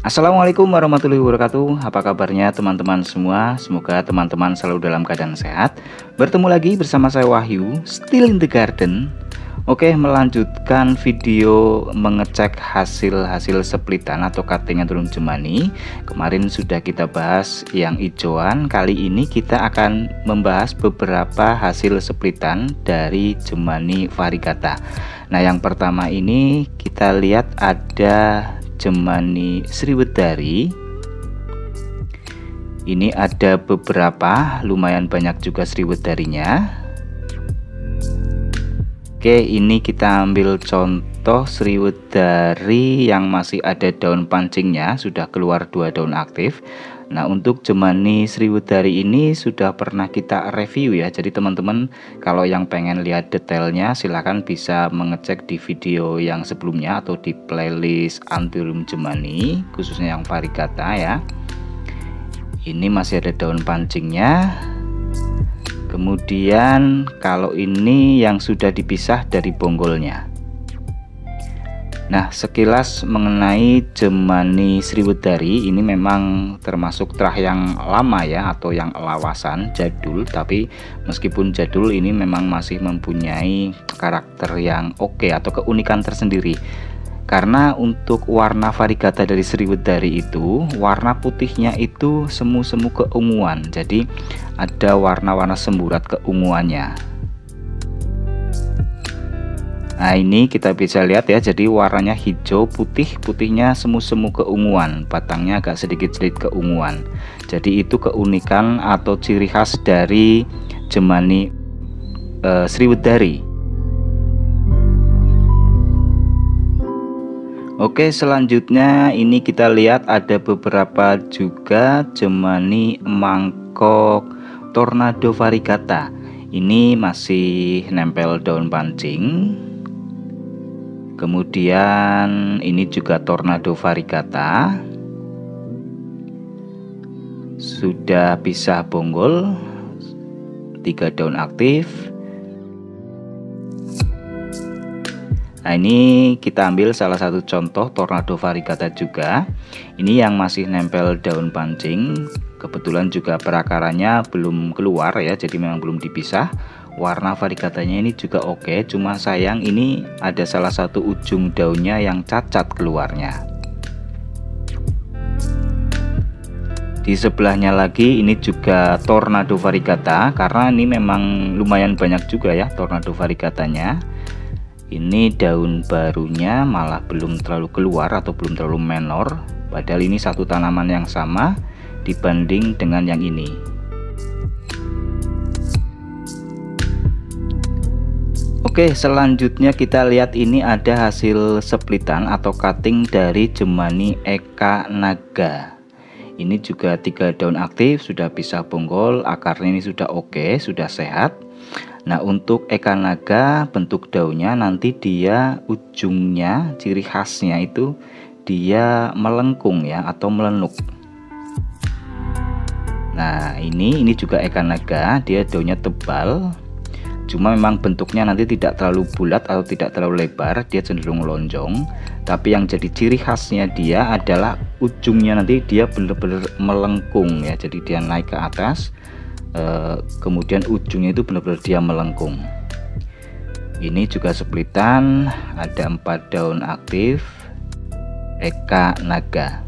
Assalamualaikum warahmatullahi wabarakatuh. Apa kabarnya teman-teman semua? Semoga teman-teman selalu dalam keadaan sehat. Bertemu lagi bersama saya Wahyu, Still in the Garden. Oke, melanjutkan video mengecek hasil splitan atau cutting Anthurium jemani. Kemarin sudah kita bahas yang hijauan. Kali ini kita akan membahas beberapa hasil splitan dari jemani variegata. Nah, yang pertama ini kita lihat ada jemani Sriwedari. Ini ada beberapa, lumayan banyak juga Sriwedarinya. Oke, ini kita ambil contoh Sriwedari yang masih ada daun pancingnya, sudah keluar 2 daun aktif. Nah, untuk jemani Sriwedari ini sudah pernah kita review ya. Jadi teman-teman kalau yang pengen lihat detailnya silahkan bisa mengecek di video yang sebelumnya atau di playlist Anthurium jemani, khususnya yang variegata ya. Ini masih ada daun pancingnya. Kemudian kalau ini yang sudah dipisah dari bonggolnya. Nah, sekilas mengenai jemani Sriwedari ini memang termasuk terah yang lama ya, atau yang lawasan jadul. Tapi meskipun jadul, ini memang masih mempunyai karakter yang oke atau keunikan tersendiri. Karena untuk warna variegata dari Sriwedari itu, warna putihnya itu semu-semu keunguan. Jadi ada warna-warna semburat keunguannya. Nah, ini kita bisa lihat ya, jadi warnanya hijau putih, putihnya semu-semu keunguan, batangnya agak sedikit-sedikit keunguan. Jadi itu keunikan atau ciri khas dari jemani Sriwedari. Oke, selanjutnya ini kita lihat ada beberapa juga jemani mangkok Tornado variegata. Ini masih nempel daun pancing. Kemudian ini juga Tornado variegata, sudah pisah bonggol, 3 daun aktif. Nah, ini kita ambil salah satu contoh Tornado variegata juga. Ini yang masih nempel daun pancing. Kebetulan juga perakarannya belum keluar ya, jadi memang belum dipisah. Warna variegatanya ini juga oke, cuma sayang ini ada salah satu ujung daunnya yang cacat keluarnya. Di sebelahnya lagi ini juga Tornado variegata, karena ini memang lumayan banyak juga ya Tornado variegatanya. Ini daun barunya malah belum terlalu keluar atau belum terlalu menor, padahal ini satu tanaman yang sama dibanding dengan yang ini. Oke, selanjutnya kita lihat ini ada hasil splitan atau cutting dari jemani Eka Naga. Ini juga 3 daun aktif, sudah pisah bonggol, akarnya ini sudah oke, sudah sehat. Nah, untuk Eka Naga bentuk daunnya nanti dia ujungnya, ciri khasnya itu dia melengkung ya atau melenuk. Nah, ini juga Eka Naga, dia daunnya tebal. Cuma memang bentuknya nanti tidak terlalu bulat atau tidak terlalu lebar, dia cenderung lonjong. Tapi yang jadi ciri khasnya dia adalah ujungnya nanti dia benar-benar melengkung ya. Jadi dia naik ke atas, kemudian ujungnya itu benar-benar dia melengkung. Ini juga splitan, ada 4 daun aktif Eka Naga.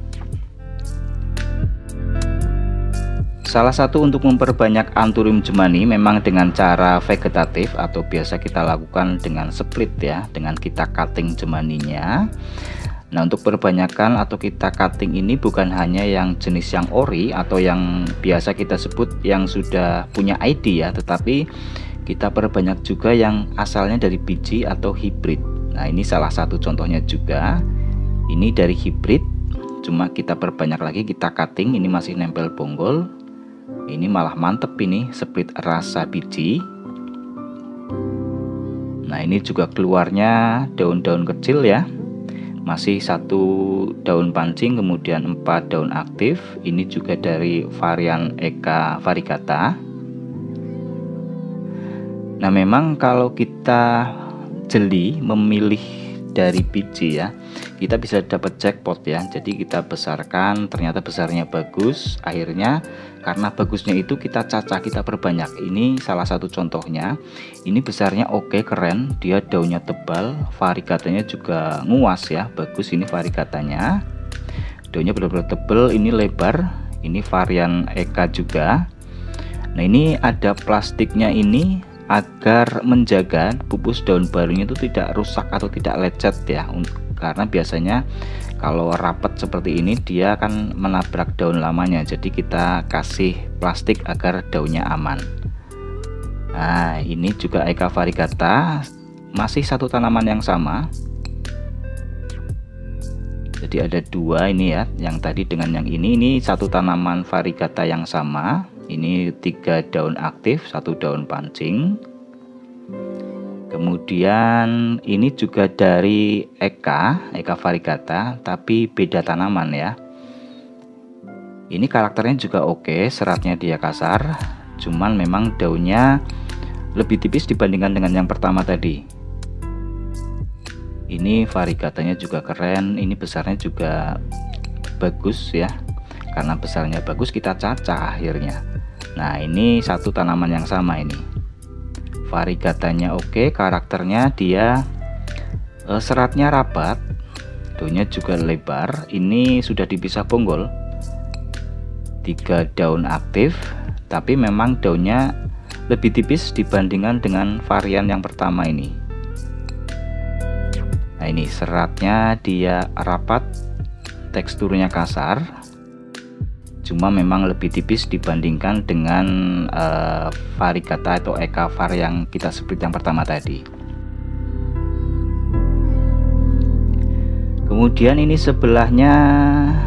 Salah satu untuk memperbanyak Anthurium jemani memang dengan cara vegetatif atau biasa kita lakukan dengan split ya, dengan kita cutting jemaninya. Nah, untuk perbanyakan atau kita cutting ini bukan hanya yang jenis yang ori atau yang biasa kita sebut yang sudah punya ID ya, tetapi kita perbanyak juga yang asalnya dari biji atau hibrid. Nah, ini salah satu contohnya juga. Ini dari hibrid, cuma kita perbanyak lagi, kita cutting, ini masih nempel bonggol. Ini malah mantep, ini split rasa biji. Nah, ini juga keluarnya daun-daun kecil ya. Masih 1 daun pancing, kemudian 4 daun aktif. Ini juga dari varian Eka variegata. Nah memang kalau kita jeli memilih dari biji ya, kita bisa dapat jackpot ya. Jadi kita besarkan, ternyata besarnya bagus, akhirnya karena bagusnya itu kita cacah, kita perbanyak. Ini salah satu contohnya. Ini besarnya oke, keren, dia daunnya tebal, variegatanya juga nguas ya, bagus ini variegatanya. Daunnya benar-benar tebal, ini lebar, ini varian Eka juga. Nah ini ada plastiknya ini agar menjaga pupus daun barunya itu tidak rusak atau tidak lecet ya, karena biasanya kalau rapat seperti ini dia akan menabrak daun lamanya, jadi kita kasih plastik agar daunnya aman. Nah ini juga Eka variegata, masih satu tanaman yang sama, jadi ada dua ini ya, yang tadi dengan yang ini satu tanaman variegata yang sama. Ini 3 daun aktif, 1 daun pancing. Kemudian ini juga dari Eka variegata, tapi beda tanaman ya. Ini karakternya juga oke, seratnya dia kasar, cuman memang daunnya lebih tipis dibandingkan dengan yang pertama tadi. Ini variegatanya juga keren, ini besarnya juga bagus ya. Karena besarnya bagus kita cacah akhirnya. Nah ini satu tanaman yang sama, ini variegatanya oke, karakternya dia seratnya rapat, daunnya juga lebar. Ini sudah dipisah bonggol, 3 daun aktif, tapi memang daunnya lebih tipis dibandingkan dengan varian yang pertama ini. Nah ini seratnya dia rapat, teksturnya kasar, cuma memang lebih tipis dibandingkan dengan variegata atau Eka var yang kita sebut yang pertama tadi. Kemudian ini sebelahnya,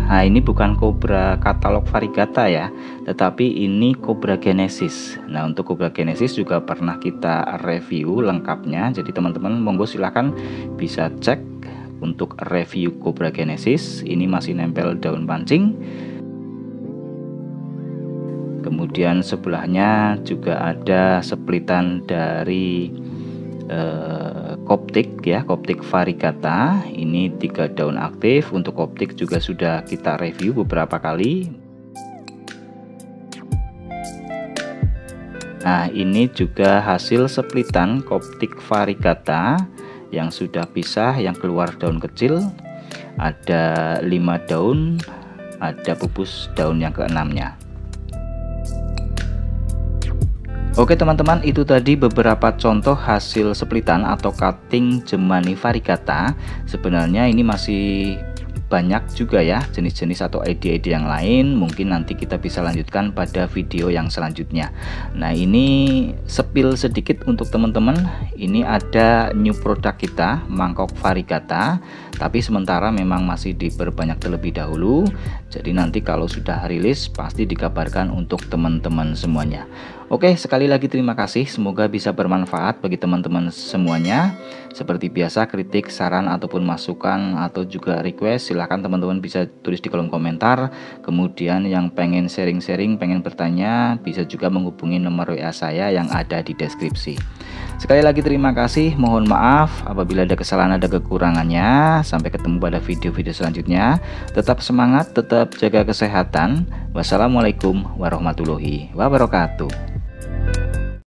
nah ini bukan Cobra katalog variegata ya, tetapi ini Cobra Genesis. Nah untuk Cobra Genesis juga pernah kita review lengkapnya, jadi teman-teman monggo silahkan bisa cek untuk review Cobra Genesis. Ini masih nempel daun pancing. Kemudian sebelahnya juga ada splitan dari Coptic ya, Coptic variegata. Ini 3 daun aktif. Untuk Coptic juga sudah kita review beberapa kali. Nah ini juga hasil splitan Coptic variegata yang sudah pisah, yang keluar daun kecil. Ada 5 daun, ada pupus daun yang keenamnya. Oke teman-teman, itu tadi beberapa contoh hasil splitan atau cutting Jemani variegata. Sebenarnya ini masih banyak juga ya jenis-jenis atau ide-ide yang lain, mungkin nanti kita bisa lanjutkan pada video yang selanjutnya. Nah ini spill sedikit untuk teman-teman, ini ada new product kita, mangkok variegata, tapi sementara memang masih diperbanyak terlebih dahulu, jadi nanti kalau sudah rilis pasti dikabarkan untuk teman-teman semuanya. Oke, sekali lagi terima kasih, semoga bisa bermanfaat bagi teman-teman semuanya. Seperti biasa, kritik, saran ataupun masukan atau juga request silahkan teman-teman bisa tulis di kolom komentar. Kemudian yang pengen sharing-sharing, pengen bertanya, bisa juga menghubungi nomor WA saya yang ada di deskripsi. Sekali lagi terima kasih, mohon maaf apabila ada kesalahan, ada kekurangannya. Sampai ketemu pada video-video selanjutnya. Tetap semangat, tetap jaga kesehatan. Wassalamualaikum warahmatullahi wabarakatuh.